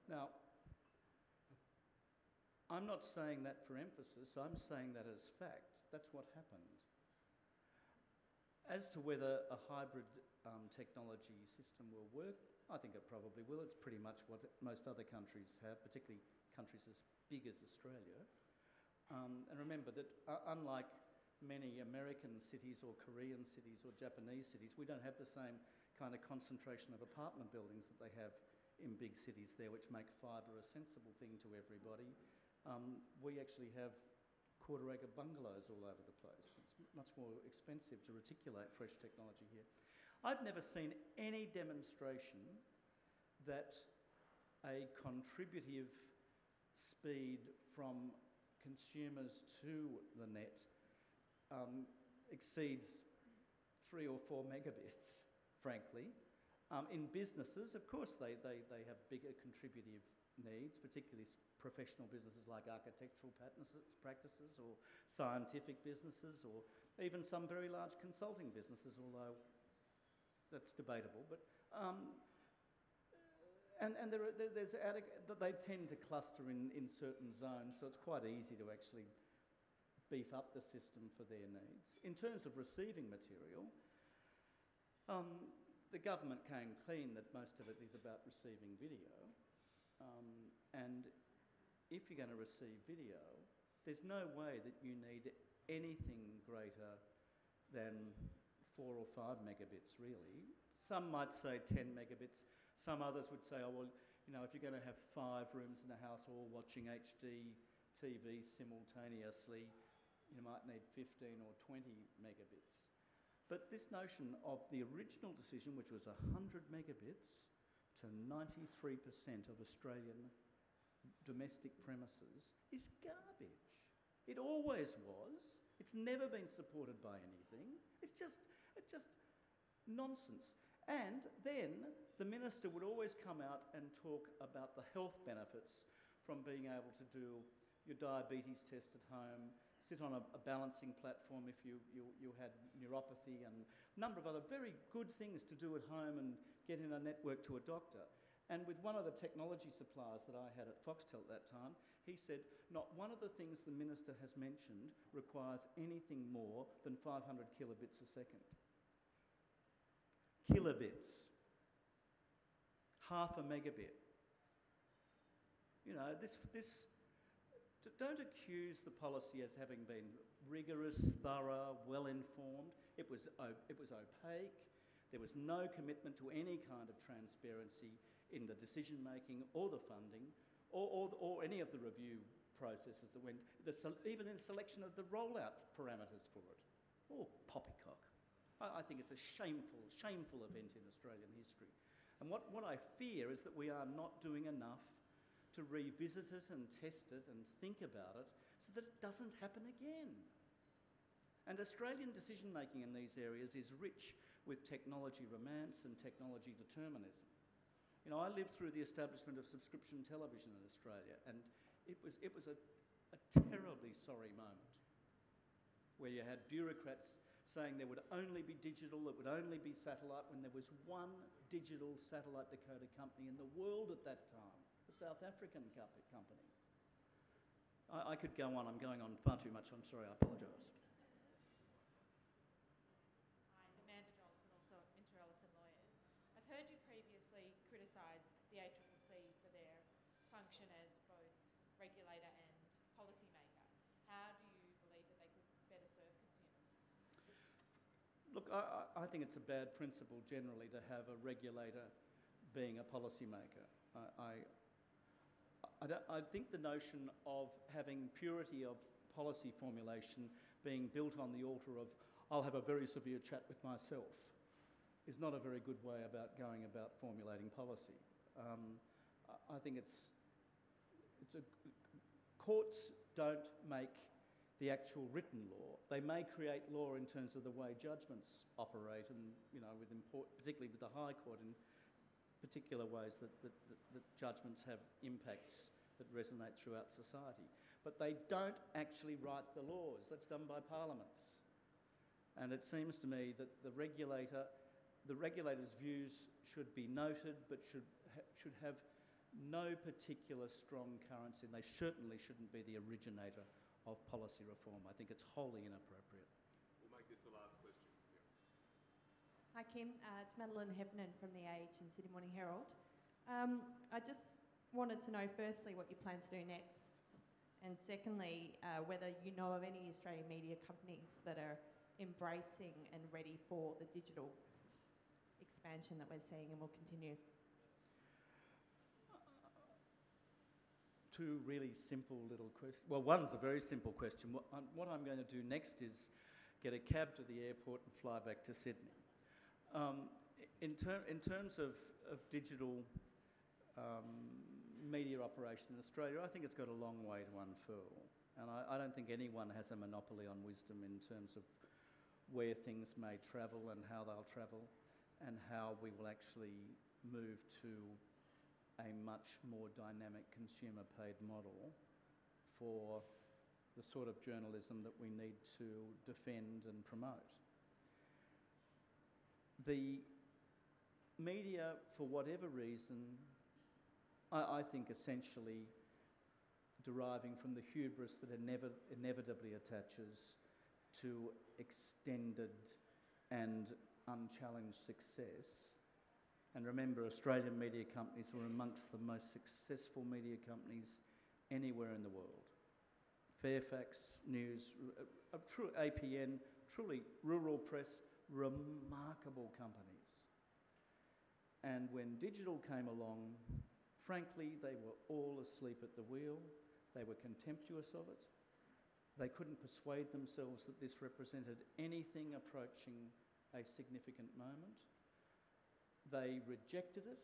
Now, I'm not saying that for emphasis, I'm saying that as fact. That's what happened. As to whether a hybrid technology system will work, I think it probably will. It's pretty much what most other countries have, particularly countries as big as Australia. And remember that unlike many American cities or Korean cities or Japanese cities, we don't have the same kind of concentration of apartment buildings that they have in big cities there, which make fibre a sensible thing to everybody. We actually have quarter-acre bungalows all over the place. It's much more expensive to reticulate fresh technology here. I've never seen any demonstration that a contributive speed from consumers to the net exceeds 3 or 4 megabits, frankly. In businesses, of course, they have bigger contributive needs, particularly professional businesses like architectural practices or scientific businesses or even some very large consulting businesses, although that's debatable. But they tend to cluster in certain zones, so it's quite easy to actually beef up the system for their needs. In terms of receiving material, the government came clean that most of it is about receiving video. And if you're going to receive video, there's no way that you need anything greater than 4 or 5 megabits, really. Some might say 10 megabits. Some others would say, oh, well, you know, if you're going to have 5 rooms in a house all watching HD TV simultaneously, you might need 15 or 20 megabits. But this notion of the original decision, which was 100 megabits to 93% of Australian domestic premises, is garbage. It always was. It's never been supported by anything. It's just nonsense. And then the minister would always come out and talk about the health benefits from being able to do your diabetes test at home, sit on a balancing platform if you had neuropathy, and a number of other very good things to do at home and get in a network to a doctor. And with one of the technology suppliers that I had at Foxtel at that time, he said, not one of the things the minister has mentioned requires anything more than 500 kilobits a second. Kilobits. Half a megabit. You know, don't accuse the policy as having been rigorous, thorough, well-informed. It was opaque. There was no commitment to any kind of transparency in the decision-making or the funding or any of the review processes that went, even in the selection of the rollout parameters for it. Oh, poppycock. I think it's a shameful event in Australian history. And what I fear is that we are not doing enough to revisit it and test it and think about it so that it doesn't happen again. And Australian decision-making in these areas is rich with technology romance and technology determinism. You know, I lived through the establishment of subscription television in Australia, and it was a terribly sorry moment where you had bureaucrats saying there would only be digital, it would only be satellite, when there was one digital satellite decoder company in the world at that time, a South African company. I could go on, I'm going on far too much, I'm sorry, I apologise. Hi, Amanda Jolson, also of Inter-Ellison Lawyers. I've heard you previously criticise the ACCC for their function as both regulator and policymaker. How do you believe that they could better serve consumers? Look, I think it's a bad principle generally to have a regulator being a policymaker. I think the notion of having purity of policy formulation being built on the altar of I'll have a very severe chat with myself is not a very good way about going about formulating policy. I think courts don't make the actual written law. They may create law in terms of the way judgments operate, and particularly with the High Court, in particular ways that judgments have impacts that resonate throughout society. but they don't actually write the laws. That's done by parliaments. And it seems to me that the regulator's views should be noted, but should have no particular strong currency, and they certainly shouldn't be the originator of policy reform. I think it's wholly inappropriate. We'll make this the last question. Yeah. Hi Kim, it's Madeline Heffernan from The Age and Sydney Morning Herald. I just wanted to know firstly what you plan to do next, and secondly whether you know of any Australian media companies that are embracing and ready for the digital expansion that we're seeing and will continue. Two really simple little questions. Well, one's a very simple question. What I'm going to do next is get a cab to the airport and fly back to Sydney. In terms of digital media operation in Australia, I think it's got a long way to unfurl. And I don't think anyone has a monopoly on wisdom in terms of where things may travel and how they'll travel, and how we will actually move to a much more dynamic consumer-paid model for the sort of journalism that we need to defend and promote. The media, for whatever reason, I think essentially deriving from the hubris that inevitably attaches to extended and unchallenged success. And remember, Australian media companies were amongst the most successful media companies anywhere in the world. Fairfax News, APN, truly rural press, remarkable companies. And when digital came along, frankly, they were all asleep at the wheel. They were contemptuous of it. They couldn't persuade themselves that this represented anything approaching a significant moment. They rejected it.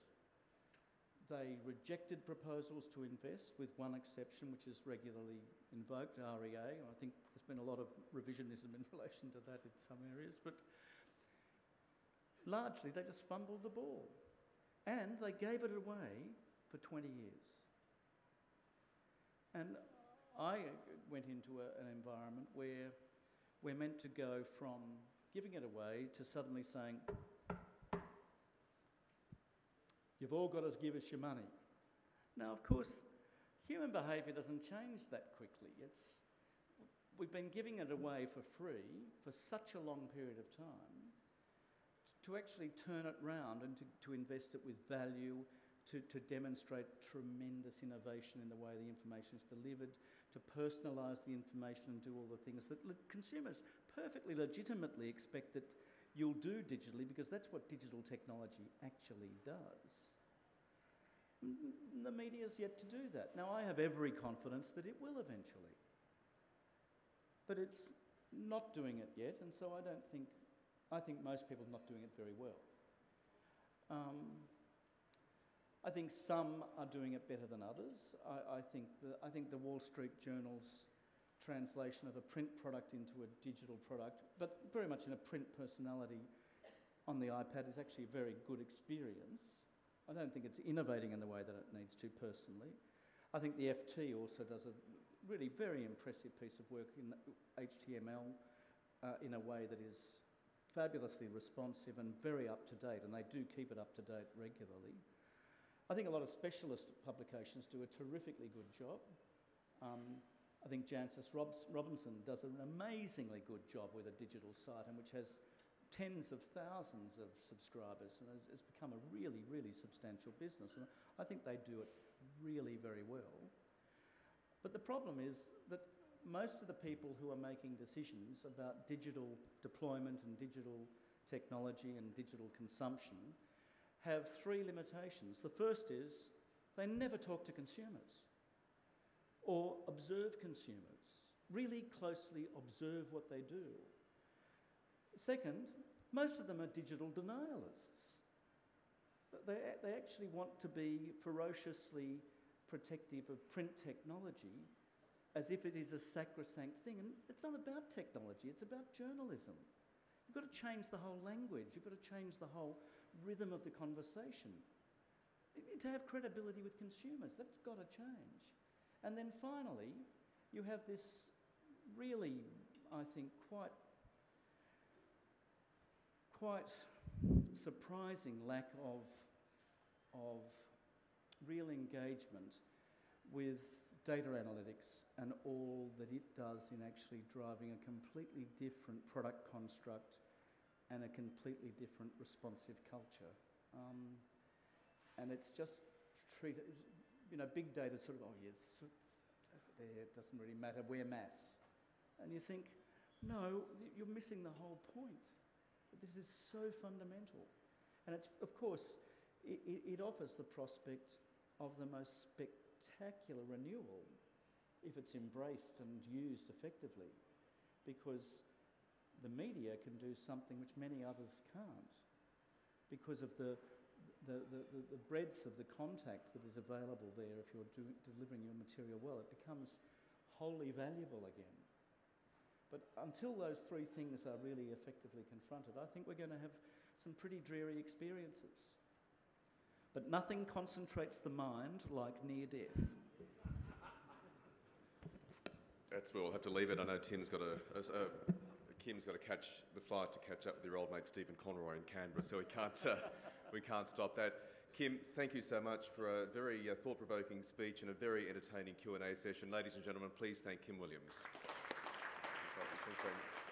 They rejected proposals to invest, with one exception, which is regularly invoked, REA. I think there's been a lot of revisionism in relation to that in some areas, but largely they just fumbled the ball. And they gave it away for 20 years. And I went into an environment where we're meant to go from giving it away to suddenly saying, you've all got to give us your money. Now, of course, human behaviour doesn't change that quickly. We've been giving it away for free for such a long period of time. To actually turn it round and to invest it with value, to demonstrate tremendous innovation in the way the information is delivered, to personalise the information and do all the things that consumers perfectly legitimately expect that you'll do digitally, because that's what digital technology actually does. The media's yet to do that. Now, I have every confidence that it will eventually. But it's not doing it yet, and so I think most people are not doing it very well. I think some are doing it better than others. I think the Wall Street Journal's translation of a print product into a digital product, but very much in a print personality on the iPad, is actually a very good experience. I don't think it's innovating in the way that it needs to personally. I think the FT also does a really very impressive piece of work in HTML in a way that is fabulously responsive and very up-to-date, and they do keep it up-to-date regularly. I think a lot of specialist publications do a terrifically good job. I think Jancis Robinson does an amazingly good job with a digital site, and which has tens of thousands of subscribers, and has become a really, really substantial business. And I think they do it really very well. But the problem is that most of the people who are making decisions about digital deployment and digital technology and digital consumption have three limitations. The first is they never talk to consumers or observe consumers, really closely observe what they do. Second, most of them are digital denialists. They actually want to be ferociously protective of print technology as if it is a sacrosanct thing. And it's not about technology, it's about journalism. You've got to change the whole language, you've got to change the whole rhythm of the conversation. To have credibility with consumers, that's got to change. And then finally, you have this really, I think, quite surprising lack of real engagement with data analytics and all that it does in actually driving a completely different product construct and a completely different responsive culture. And it's just treated, big data sort of, oh yes, it's over there, it doesn't really matter, we're mass. And you think, no, you're missing the whole point. This is so fundamental. And it's, of course, it offers the prospect of the most spectacular renewal if it's embraced and used effectively, because the media can do something which many others can't because of the breadth of the contact that is available there if you're delivering your material well. It becomes wholly valuable again. But until those three things are really effectively confronted, I think we're going to have some pretty dreary experiences. But nothing concentrates the mind like near death. That's where we'll have to leave it. I know Kim's got to catch the flight to catch up with your old mate Stephen Conroy in Canberra, so we can't stop that. Kim, thank you so much for a very thought-provoking speech and a very entertaining Q&A session. Ladies and gentlemen, please thank Kim Williams. Thank you very much.